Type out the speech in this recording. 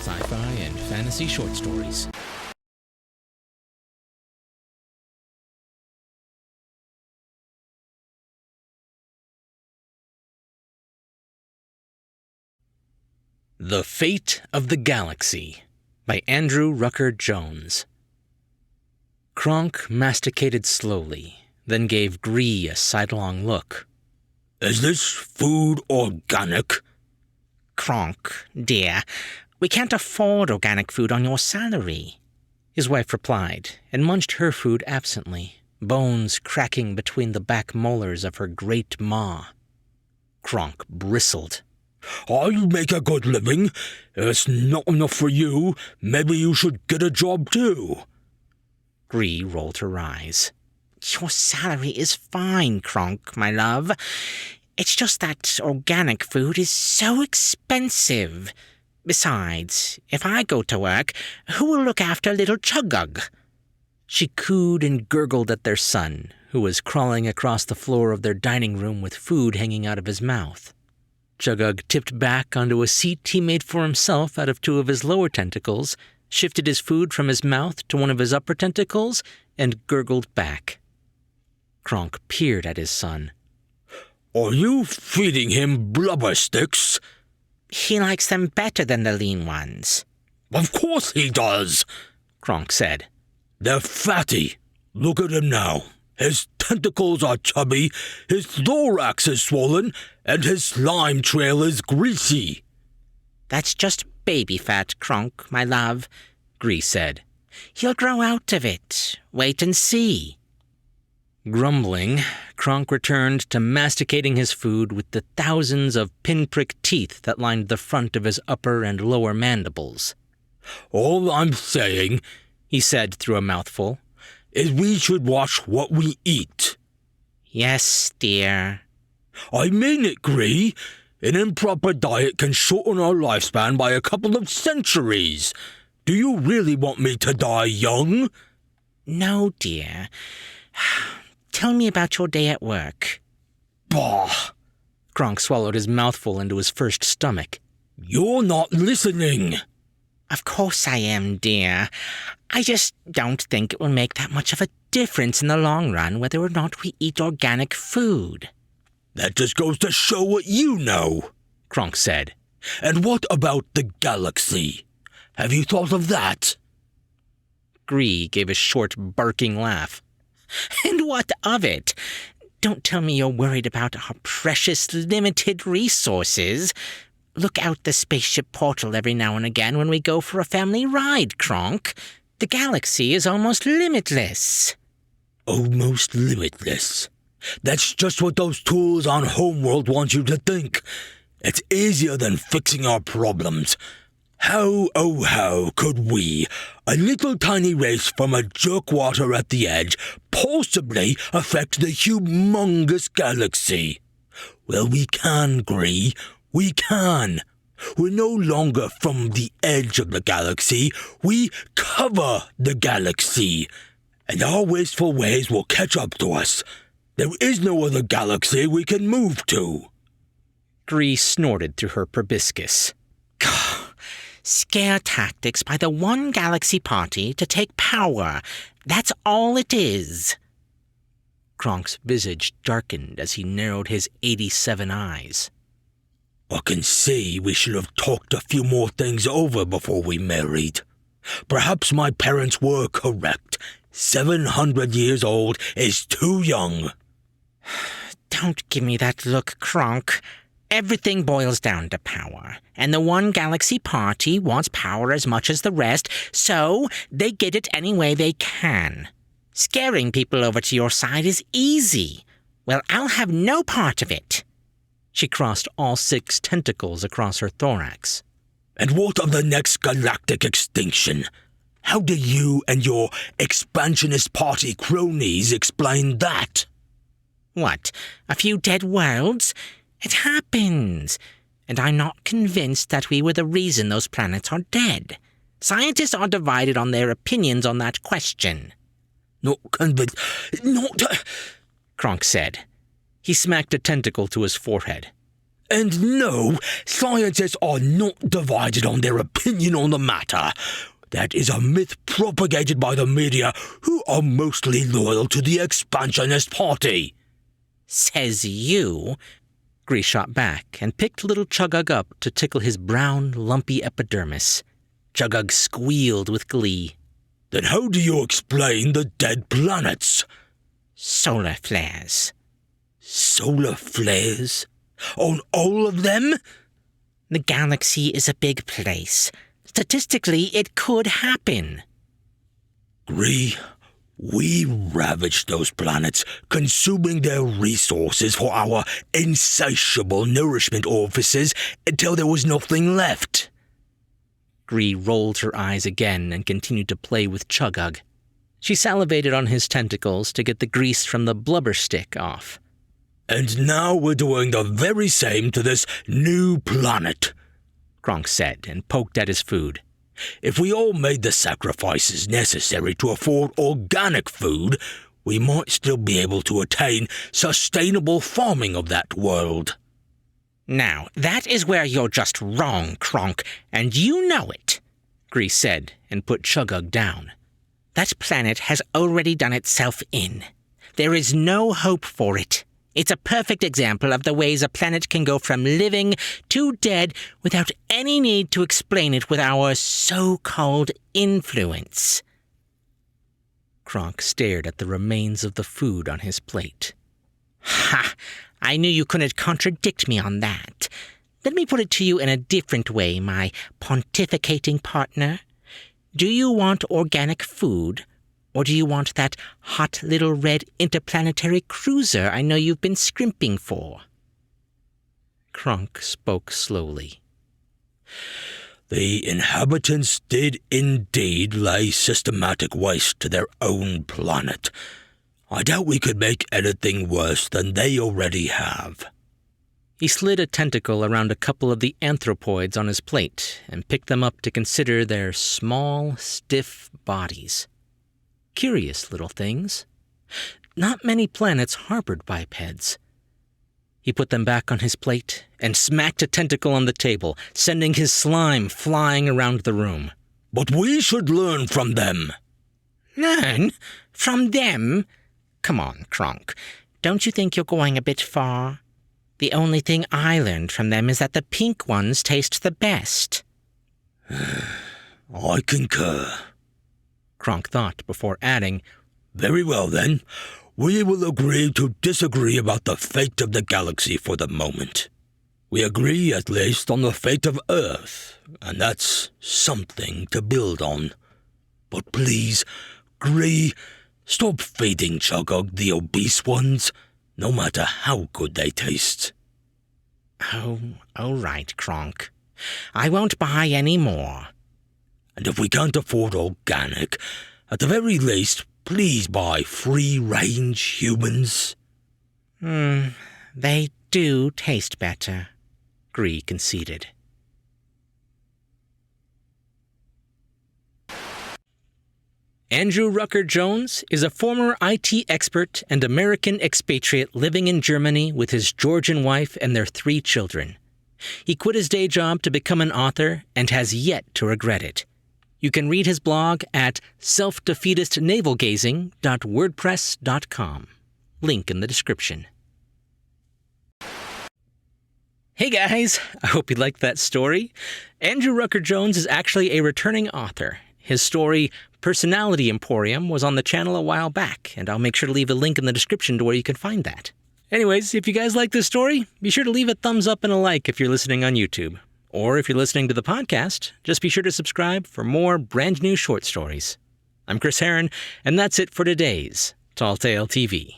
sci-fi and fantasy short stories. The Fate of the Galaxy by Andrew Rucker Jones. Kronk masticated slowly, then gave Gree a sidelong look. Is this food organic? Kronk, dear, we can't afford organic food on your salary, his wife replied, and munched her food absently, bones cracking between the back molars of her great maw. Kronk bristled. I make a good living. If it's not enough for you, maybe you should get a job too. Gree rolled her eyes. Your salary is fine, Kronk, my love. It's just that organic food is so expensive. Besides, if I go to work, who will look after little Chugug? She cooed and gurgled at their son, who was crawling across the floor of their dining room with food hanging out of his mouth. Chugug tipped back onto a seat he made for himself out of two of his lower tentacles, shifted his food from his mouth to one of his upper tentacles, and gurgled back. Kronk peered at his son. Are you feeding him blubber sticks? He likes them better than the lean ones. Of course he does, Kronk said. They're fatty. Look at him now. His tentacles are chubby, his thorax is swollen, and his slime trail is greasy. That's just baby fat, Kronk, my love, Gree said. He'll grow out of it. Wait and see. Grumbling, Kronk returned to masticating his food with the thousands of pinprick teeth that lined the front of his upper and lower mandibles. All I'm saying, he said through a mouthful, is we should watch what we eat. Yes, dear. I mean it, Gree. An improper diet can shorten our lifespan by a couple of centuries. Do you really want me to die young? No, dear. Tell me about your day at work. Bah! Kronk swallowed his mouthful into his first stomach. You're not listening. Of course I am, dear. I just don't think it will make that much of a difference in the long run whether or not we eat organic food. That just goes to show what you know, Kronk said. And what about the galaxy? Have you thought of that? Gree gave a short, barking laugh. And what of it? Don't tell me you're worried about our precious, limited resources. Look out the spaceship portal every now and again when we go for a family ride, Kronk. The galaxy is almost limitless. Almost limitless? That's just what those tools on Homeworld want you to think. It's easier than fixing our problems. How, oh how, could we, a little tiny race from a jerkwater at the edge, possibly affect the humongous galaxy? Well, we can, Gree. We can. We're no longer from the edge of the galaxy. We cover the galaxy. And our wasteful ways will catch up to us. There is no other galaxy we can move to. Gree snorted through her proboscis. Scare tactics by the one galaxy party to take power. That's all it is. Kronk's visage darkened as he narrowed his 87 eyes. I can see we should have talked a few more things over before we married. Perhaps my parents were correct. 700 years old is too young. Don't give me that look, Kronk. Everything boils down to power, and the one galaxy party wants power as much as the rest, so they get it any way they can. Scaring people over to your side is easy. Well, I'll have no part of it. She crossed all 6 tentacles across her thorax. And what of the next galactic extinction? How do you and your expansionist party cronies explain that? What, a few dead worlds? It happens. And I'm not convinced that we were the reason those planets are dead. Scientists are divided on their opinions on that question. Not convinced. Not... Kronk said. He smacked a tentacle to his forehead. And no, scientists are not divided on their opinion on the matter. That is a myth propagated by the media, who are mostly loyal to the expansionist party. Says you. Gree shot back and picked little Chugug up to tickle his brown, lumpy epidermis. Chugug squealed with glee. Then how do you explain the dead planets? Solar flares. Solar flares? On all of them? The galaxy is a big place. Statistically, it could happen. Gree, we ravaged those planets, consuming their resources for our insatiable nourishment orifices until there was nothing left. Gree rolled her eyes again and continued to play with Chugug. She salivated on his tentacles to get the grease from the blubber stick off. And now we're doing the very same to this new planet, Kronk said and poked at his food. If we all made the sacrifices necessary to afford organic food, we might still be able to attain sustainable farming of that world. Now, that is where you're just wrong, Kronk, and you know it, Gree said and put Chugug down. That planet has already done itself in. There is no hope for it. It's a perfect example of the ways a planet can go from living to dead without any need to explain it with our so-called influence. Kronk stared at the remains of the food on his plate. Ha! I knew you couldn't contradict me on that. Let me put it to you in a different way, my pontificating partner. Do you want organic food? Or do you want that hot little red interplanetary cruiser I know you've been scrimping for? Kronk spoke slowly. The inhabitants did indeed lay systematic waste to their own planet. I doubt we could make anything worse than they already have. He slid a tentacle around a couple of the anthropoids on his plate and picked them up to consider their small, stiff bodies. Curious little things. Not many planets harbored bipeds. He put them back on his plate and smacked a tentacle on the table, sending his slime flying around the room. But we should learn from them. Learn? From them? Come on, Kronk. Don't you think you're going a bit far? The only thing I learned from them is that the pink ones taste the best. I concur, Kronk thought before adding, Very well, then. We will agree to disagree about the fate of the galaxy for the moment. We agree, at least, on the fate of Earth, and that's something to build on. But please, Gree, stop feeding Chugug the obese ones, no matter how good they taste. Oh, all right, Kronk. I won't buy any more. And if we can't afford organic, at the very least, please buy free-range humans. They do taste better, Gree conceded. Andrew Rucker Jones is a former IT expert and American expatriate living in Germany with his Georgian wife and their 3 children. He quit his day job to become an author and has yet to regret it. You can read his blog at selfdefeatistnavelgazing.wordpress.com. Link in the description. Hey guys, I hope you liked that story. Andrew Rucker Jones is actually a returning author. His story, Personality Emporium, was on the channel a while back, and I'll make sure to leave a link in the description to where you can find that. Anyways, if you guys like this story, be sure to leave a thumbs up and a like if you're listening on YouTube. Or if you're listening to the podcast, just be sure to subscribe for more brand new short stories. I'm Chris Herron, and that's it for today's Tall Tale TV.